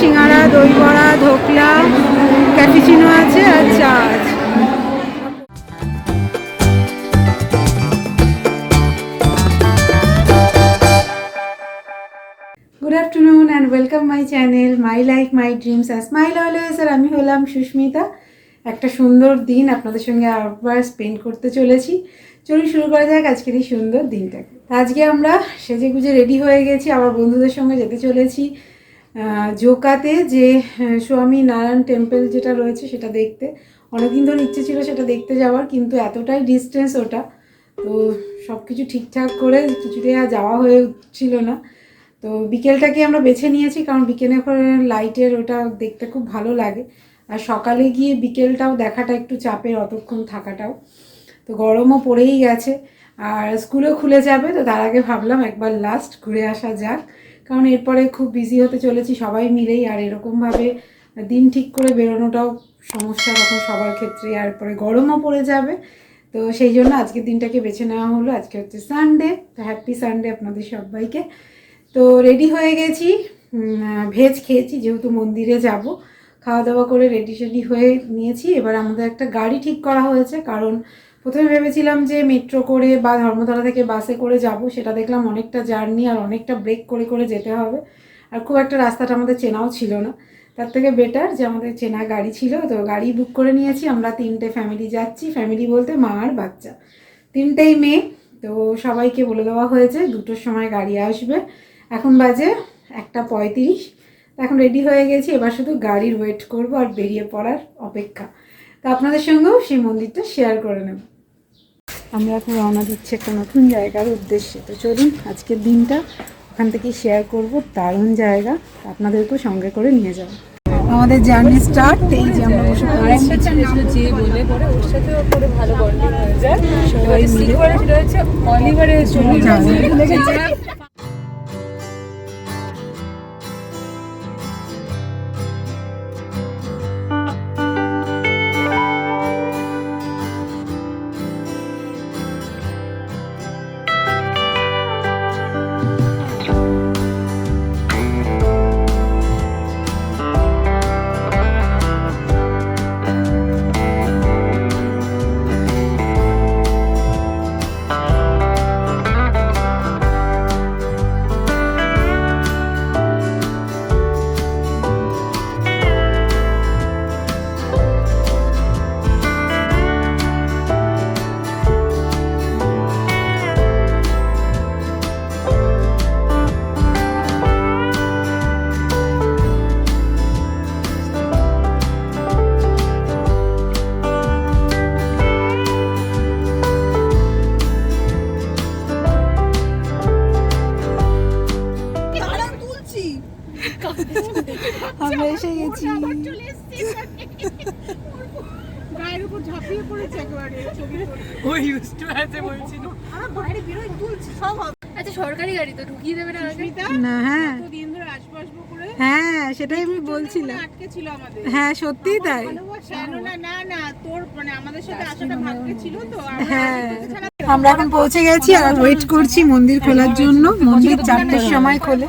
সিঙ্গাড়া, দই বড়া, ধোকলা, ক্যাপিচিনো আছে আর চা আছে। Good afternoon and welcome my channel my life my dreams and smile always. আর আমি হলাম সুস্মিতা। একটা সুন্দর দিন আপনাদের সঙ্গে আবার স্পেন্ড করতে চলেছি। চলুন শুরু করা যাক আজকের এই সুন্দর দিনটাকে। আজকে আমরা সেজে গুজে রেডি হয়ে গেছি, আবার বন্ধুদের সঙ্গে যেতে চলেছি জোকাতে, যে স্বামী নারায়ণ টেম্পল যেটা রয়েছে সেটা দেখতে। অনেকদিন ধরে ইচ্ছে ছিল সেটা দেখতে যাওয়ার, কিন্তু এতটাই ডিস্টেন্স ওটা, তো সব কিছু ঠিকঠাক করে কিছুতেই আর যাওয়া হয়ে উঠছিল না। তো বিকেলটাকে আমরা বেছে নিয়েছি, কারণ বিকেলে করে লাইটের ওটা দেখতে খুব ভালো লাগে, আর সকালে গিয়ে বিকেলটাও দেখাটা একটু চাপের, অতক্ষণ থাকাটাও। তো গরমও পড়েই গেছে, আর স্কুলও খুলে যাবে, তো তার আগে ভাবলাম একবার লাস্ট ঘুরে আসা যাক, কারণ এরপরে খুব বিজি হতে চলেছি সবাই মিলেই। আর এরকমভাবে দিন ঠিক করে বেরোনোটাও সমস্যা তখন সবার ক্ষেত্রে, আর পরে গরমও পড়ে যাবে। তো সেই জন্য আজকের দিনটাকে বেছে নেওয়া হলো। আজকে হচ্ছে সানডে, তো হ্যাপি সানডে আপনাদের সবাইকে। তো রেডি হয়ে গেছি, ভেজ খেয়েছি যেহেতু মন্দিরে যাব, খাওয়া দাওয়া করে রেডি শেডি হয়ে নিয়েছি। এবার আমাদের একটা গাড়ি ঠিক করা হয়েছে, কারণ প্রথমে ভেবেছিলাম যে মেট্রো করে বা ধর্মতলা থেকে বাসে করে যাব, সেটা দেখলাম অনেকটা জার্নি আর অনেকটা ব্রেক করে করে যেতে হবে, আর খুব একটা রাস্তাটা আমাদের চেনাও ছিল না। তার থেকে বেটার যে আমাদের চেনা গাড়ি ছিল, তো গাড়ি বুক করে নিয়েছি। আমরা 3টে ফ্যামিলি যাচ্ছি, ফ্যামিলি বলতে মা আর বাচ্চা, 3টেই মেয়ে। তো সবাইকে বলে দেওয়া হয়েছে 2টোর সময় গাড়ি আসবে। এখন বাজে 1:35। এখন রেডি হয়ে গেছি, এবার শুধু গাড়ির ওয়েট করব আর বেরিয়ে পড়ার অপেক্ষা। তো আপনাদের সঙ্গেও সেই মন্দিরটা শেয়ার করে নেব। আমরা এখন রওনা দিচ্ছি একটা নতুন জায়গার উদ্দেশ্যে। তো চলুন আজকের দিনটা ওখান থেকে শেয়ার করব। দারুণ জায়গা, আপনাদেরকেও সঙ্গে করে নিয়ে যাব। আমাদের জার্নি স্টার্ট। এই যে আমরা বসে পড়েছি, যে বলে পরে ওর সাথে করে ভালো বন্ডিং হয়ে যায় সবাই মিলে। সেটা হচ্ছে অলিভারের জন্য। আমরা এসে গেছি। গায়ের উপর ঝাঁপিয়ে পড়েছে একেবারে ছবি ও ইউজ টু আছে বলছিল আমরা বাইরে বেরোই তুলছি সব হবে। আচ্ছা সরকারি গাড়ি তো ঢুকিয়ে দেবে না আগে না, হ্যাঁ দিন ধরে আসবো আসবো করে হ্যাঁ সেটাই আমি বলছিলাম। আটকে ছিল আমাদের। হ্যাঁ সত্যিই তাই। কেন না না না তোর মানে আমাদের সাথে আসাটা ভাগ্যে ছিল তো হ্যাঁ আমরা এখন পৌঁছে গেছি আর ওয়েট করছি মন্দির খোলার জন্য। মন্দির 4টের সময় খোলে,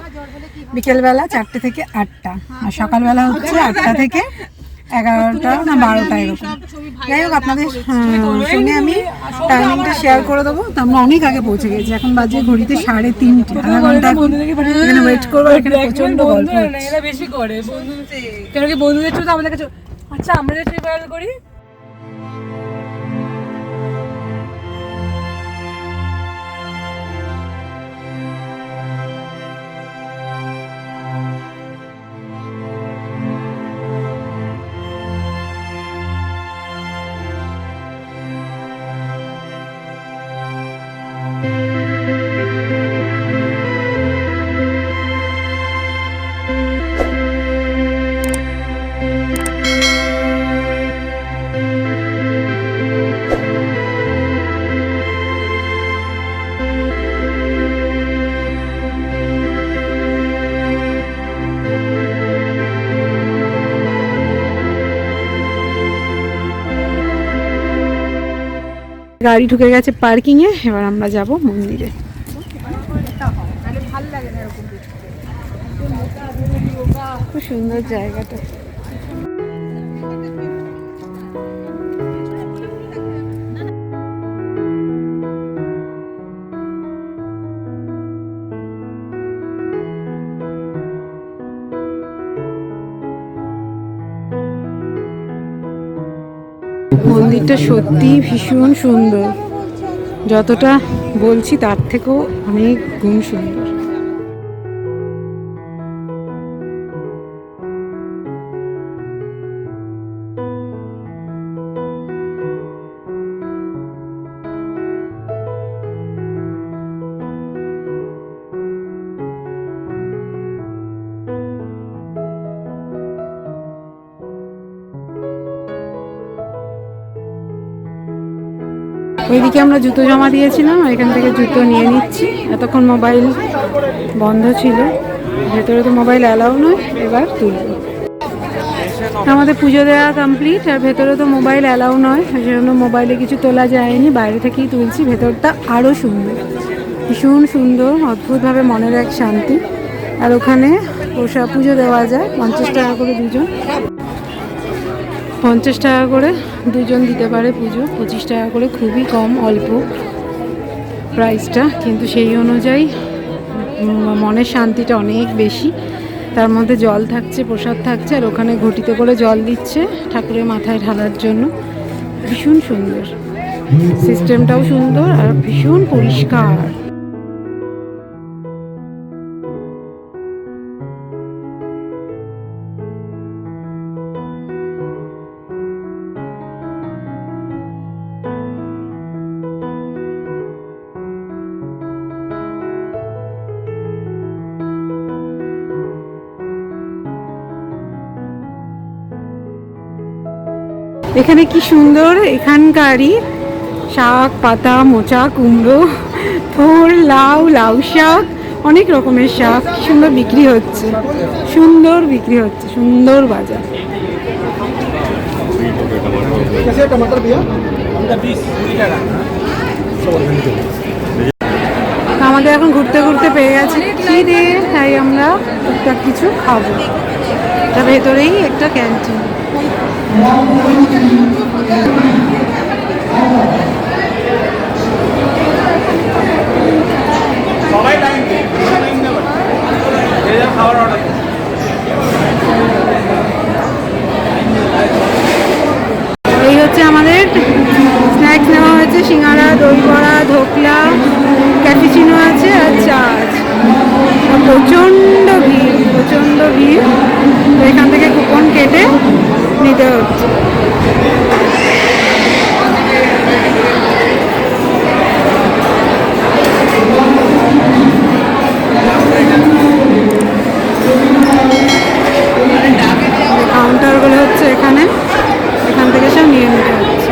বিকেলবেলা 4টে থেকে 8টা, আর সকালবেলা হচ্ছে 8টা থেকে 11টা না 12টা এরকম। যাই হোক আপনাদের সঙ্গে আমি টাইমিংটা শেয়ার করে দেবো। তো আমরা অনেক আগে পৌঁছে গেছি, এখন বাজে ঘড়িতে 3:30। আধা ঘন্টা এখন এখানে ওয়েট করবো। এখানে প্রচন্ড গল্প হচ্ছে। এরা বেশি করে বন্ধুদের, কেন কি বন্ধুদের চলতে আমাদের কাছে। আচ্ছা আমরা যে ট্রিপ করি গাড়ি ঢুকে গেছে পার্কিংয়ে, এবার আমরা যাব মন্দিরে। খুব সুন্দর জায়গাটা। মন্দিরটা সত্যি ভীষণ সুন্দর, যতটা বলছি তার থেকেও অনেক গুণ সুন্দর। ওইদিকে আমরা জুতো জমা দিয়েছিলাম, এখান থেকে জুতো নিয়ে নিচ্ছি। এতক্ষণ মোবাইল বন্ধ ছিল, ভেতরে তো মোবাইল অ্যালাউ নয়, এবার তুলব। আমাদের পুজো দেওয়া কমপ্লিট, আর ভেতরে তো মোবাইল অ্যালাউ নয়, সেই জন্য মোবাইলে কিছু তোলা যায়নি, বাইরে থেকেই তুলছি। ভেতরটা আরও সুন্দর, ভীষণ সুন্দর, অদ্ভুতভাবে মনের এক শান্তি। আর ওখানে প্রসাদ পুজো দেওয়া যায়, 50 টাকা করে দুজন, 50 টাকা করে দুজন দিতে পারে পুজো, 25 টাকা করে, খুবই কম, অল্প প্রাইসটা, কিন্তু সেই অনুযায়ী মনের শান্তিটা অনেক বেশি। তার মধ্যে জল থাকছে, প্রসাদ থাকছে, আর ওখানে ঘটিতে করে জল দিচ্ছে ঠাকুরের মাথায় ঢালার জন্য। ভীষণ সুন্দর, সিস্টেমটাও সুন্দর আর ভীষণ পরিষ্কার। এখানে কি সুন্দর, এখানকারই শাক পাতা, মোচা, কুমড়ো, থোর, লাউ, লাউ শাক, অনেক রকমের শাক, কি সুন্দর বিক্রি হচ্ছে, সুন্দর বিক্রি হচ্ছে, সুন্দর বাজার। আমাদের এখন ঘুরতে ঘুরতে পেয়ে গেছি খিদে, তাই আমরা টুকটাক কিছু খাবো। তার ভেতরেই একটা ক্যান্টিন। এই হচ্ছে আমাদের স্ন্যাক্স নেওয়া হয়েছে, সিঙ্গারা, দই বড়া, ধোকলা, ক্যাপুচিনো আছে, আর চা আছে। প্রচণ্ড ভিড়, প্রচণ্ড ভিড়, তো এখান থেকে কুপন কেটে নিতে হচ্ছে। কাউন্টারগুলো হচ্ছে এখানে, এখান থেকে সব নিয়ে নিতে হচ্ছে।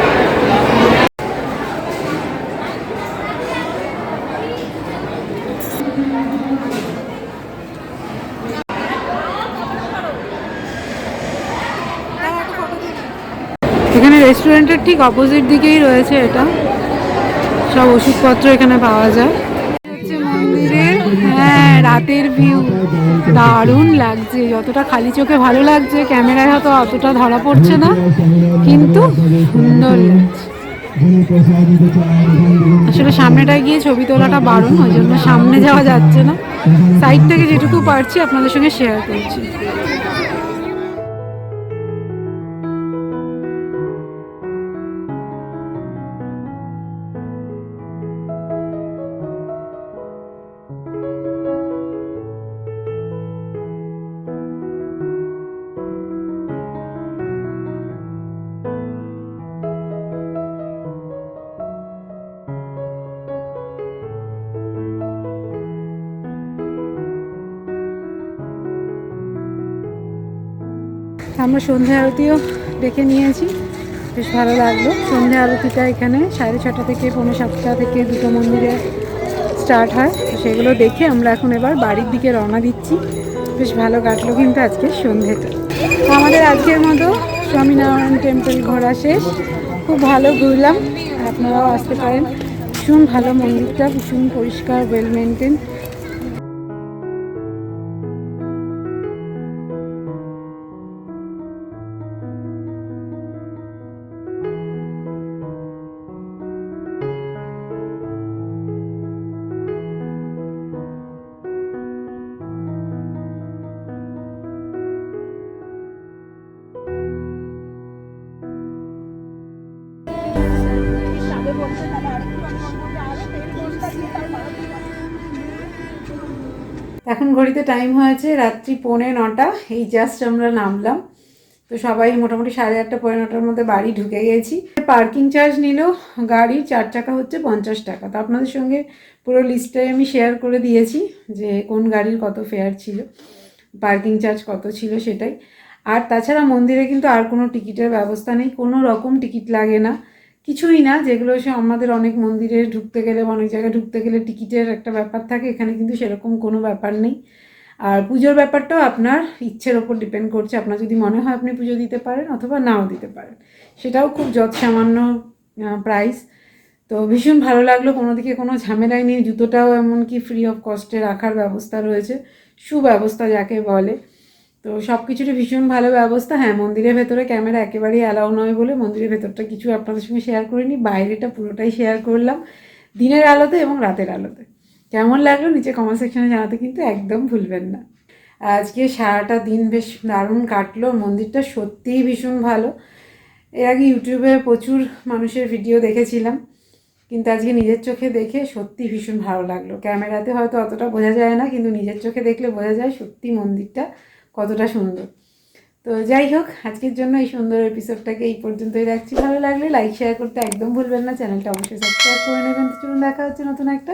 এখানে রেস্টুরেন্টের ঠিক অপোজিট দিকেই রয়েছে এটা, সব ওষুধপত্র এখানে পাওয়া যায়। হচ্ছে মন্দিরের, হ্যাঁ, রাতের ভিউ দারুণ লাগছে, যতটা খালি চোখে ভালো লাগছে ক্যামেরায় হয়তো অতটা ধরা পড়ছে না, কিন্তু সুন্দর লাগছে। আসলে সামনেটায় গিয়ে ছবি তোলাটা বারণ, ওই জন্য সামনে যাওয়া যাচ্ছে না, সাইড থেকে যেটুকু পারছি আপনাদের সঙ্গে শেয়ার করছি। আমরা সন্ধ্যা আরতিও দেখে নিয়েছি, বেশ ভালো লাগলো। সন্ধ্যা আরতিটা এখানে 6:30 থেকে 6:45 থেকে দুটো মন্দিরে স্টার্ট হয়, তো সেগুলো দেখে আমরা এখন এবার বাড়ির দিকে রওনা দিচ্ছি। বেশ ভালো কাটলো কিন্তু আজকে সন্ধ্যেটা। আমাদের আজকের মতো স্বামীনারায়ণ টেম্পল ঘোরা শেষ, খুব ভালো ঘুরলাম, আপনারাও আসতে পারেন। ভীষণ ভালো মন্দিরটা, ভীষণ পরিষ্কার, ওয়েল মেনটেন। এখন ঘড়িতে টাইম হয়েছে রাত্রি 8:45, এই জাস্ট আমরা নামলাম। তো সবাই মোটামুটি 8:30 9:45 মধ্যে বাড়ি ঢুকে গেছি। পার্কিং চার্জ নিল গাড়ির 4 চাকা হচ্ছে 50 টাকা। তো আপনাদের সঙ্গে পুরো লিস্টটাই আমি শেয়ার করে দিয়েছি যে কোন গাড়ির কত ফেয়ার ছিল, পার্কিং চার্জ কত ছিল সেটাই। আর তাছাড়া মন্দিরে কিন্তু আর কোনো টিকিটের ব্যবস্থা নেই, কোনো রকম টিকিট লাগে না, কিছুই না। যেগুলো সে আমাদের অনেক মন্দিরে ঢুকতে গেলে বা অনেক জায়গায় ঢুকতে গেলে টিকিটের একটা ব্যাপার থাকে, এখানে কিন্তু সেরকম কোনো ব্যাপার নেই। আর পুজোর ব্যাপারটাও আপনার ইচ্ছের ওপর ডিপেন্ড করছে, আপনার যদি মনে হয় আপনি পুজো দিতে পারেন অথবা নাও দিতে পারেন, সেটাও খুব যৎসামান্য প্রাইস। তো ভীষণ ভালো লাগলো, কোনো দিকে কোনো ঝামেলাই নেই। জুতোটাও এমনকি ফ্রি অফ কস্টে রাখার ব্যবস্থা রয়েছে, সুব্যবস্থা যাকে বলে। তো সব কিছুরই ভীষণ ভালো ব্যবস্থা। হ্যাঁ, মন্দিরের ভেতরে ক্যামেরা একেবারেই অ্যালাউ নয় বলে মন্দিরের ভেতরটা কিছু আপনাদের সঙ্গে শেয়ার করিনি, বাইরেটা পুরোটাই শেয়ার করলাম দিনের আলোতে এবং রাতের আলোতে। কেমন লাগলো নিচে কমেন্ট সেকশনে জানাতে কিন্তু একদম ভুলবেন না। আজকে সারাটা দিন বেশ দারুণ কাটলো, মন্দিরটা সত্যিই ভীষণ ভালো। এর আগে ইউটিউবে প্রচুর মানুষের ভিডিও দেখেছিলাম, কিন্তু আজকে নিজের চোখে দেখে সত্যি ভীষণ ভালো লাগলো। ক্যামেরাতে হয়তো অতটা বোঝা যায় না, কিন্তু নিজের চোখে দেখলে বোঝা যায় সত্যি মন্দিরটা কতটা সুন্দর। তো যাই হোক, আজকের জন্য এই সুন্দর এপিসোডটাকে এই পর্যন্তই রাখছি। ভালো লাগলে লাইক শেয়ার করতে একদম ভুলবেন না, চ্যানেলটা অবশ্যই সাবস্ক্রাইব করে নেবেন। তো চলুন দেখা হচ্ছে নতুন একটা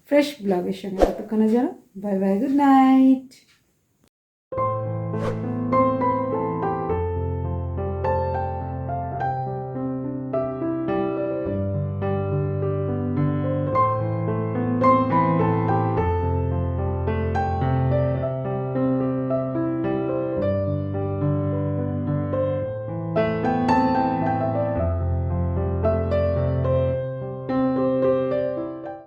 ফ্রেশ ব্লগের সঙ্গে। ততক্ষণের জন্য বাই বাই, গুড নাইট।